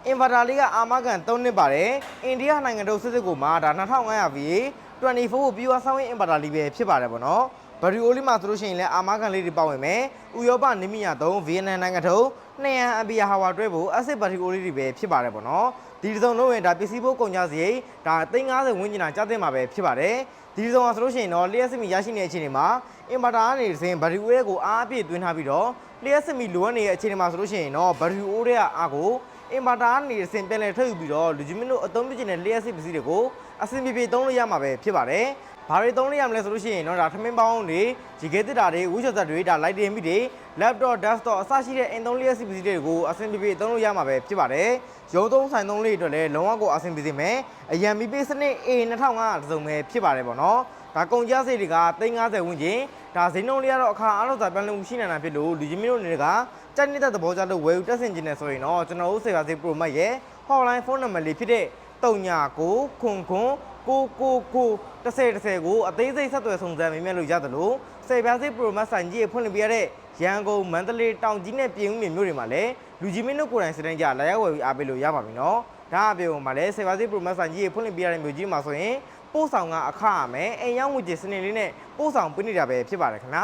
အင်ဗာတာလေးကအာမခံ3နှစ်ပါတယ်အိန္ဒိယနိုင်ငံတို့စစ်စစ်ကိုမှာဒါ2500 VA 24ပြီးွားဆောင်းရင်အင်ဗာတာလေးပဲဖြစ်ပါတယ်ပေါ့နော်ဘရီအိုလီမှာဆိုလို့ရှိရင်လည်းအာမခံလေးတွေပါဝင်မယ်ဥရောပနိမိယာ3ဗီယက်နမ်နိုင်ငံထုတ်200 အမ်ပီယာဟာဝါတွဲဖို့အဆစ်ဘရီအိုလေးတွေပဲဖြစ်ပါတယ်ပေါ့နော်ဒီတစ်စုံလုံးရင်ဒါပစ္စည်းဖို့ကုန်ကြစရိတ်ဒါ350ဝန်းကျင်တာကြားသိမှာပဲဖြစ်ပါတယ်ဒီတစ်စုံကဆိုလို့ရှိရင်တော့လျှက်စစ်မီရရှိနေတဲ့အခြေအနေမှာအင်ဗာတာကနေစဉ်ဘရီအိုရဲ့ကိုအားအပြည့်သွင်းထားပြီးတော့လျှက်စစ်မီလိုအပ်နေတဲ့အခြေအနေမှာဆိုလို့ရှိရင်တော့ဘရီအိုရဲ့အားကိုအင်ဗာတာကနေစဉ်ပြန်လည်ထုတ်ယူပြီးတော့လူကြီးမင်းတို့အသုံးပြုနေတဲ့လျှက်စစ်ပစ္စည်းတွေကိုအဆင်ပြေပြေသုံးလို့ရမှာပဲဖြစ်ပါတယ်ဘာတွေသုံးလို့ရမလဲဆိုလို့ရှိရင်တော့ဒါထမင်းပေါင်းတွေရေခဲတစ်တာတွေဝှချက်သက်တွေဒါလိုက်တင်မိတွေ laptop desktop အစရှိတဲ့အင်သုံးလျှက်စစ်ပစ္စည်းတွေကိုအဆင်ပြေပြေသုံးလို့ရမှာပဲဖြစ်ပါတယ်ရုံးသုံးဆိုင်သုံးလေးအတွက်လည်းလုံးဝကိုအဆင်ပြေစေမယ်အရန်မီပေးစနစ် A2500 တစ်စုံပဲဖြစ်ပါတယ်ပေါ့နော်ဒါကုန်ကျစရိတ်တွေက350ဝန်းကျင်ဒါဈေးနှုန်းလေးကတော့အခါအားလုံးသာပြန်လည်မှုရှိနေတာဖြစ်လို့လူကြီးမင်းတို့တွေကကြိုက်နေတဲ့သဘောကျလို့ဝယ်ယူတက်ဆင်ခြင်းနဲ့ဆိုရင်တော့ကျွန်တော်တို့စေပါစေ Pro Max ရဲ့ hotline ဖုန်းနံပါတ်လေးဖြစ်တဲ့3999ကိုအသေးစိတ်ဆက်သွယ်စုံစမ်းမေးမြန်းလို့ရတယ်လို့စေပြားစေ Pro Max ဆိုင်ကြီးရဲ့ဖွင့်လှစ်ပြရတဲ့ရန်ကုန်မန္တလေးတောင်ကြီးနဲ့ပြင်ဦးမြို့တွေမှာလည်းလူကြီးမင်းတို့ကိုယ်တိုင်စတဲ့ကြလာရောက်ဝယ်ပြီးအားပေးလို့ရပါပြီနော်ဒါအပြင်မှာလည်းစေပါစေ Pro Max ဆိုင်ကြီးရဲ့ဖွင့်လှစ်ပြရတဲ့မြို့ကြီးမှာဆိုရင်ပို့ဆောင်ကအခရမယ်အိမ်ရောက်ငွေကြေးစနစ်လေးနဲ့ပို့ဆောင်ပေးနေတာပဲဖြစ်ပါတယ်ခင်ဗျာ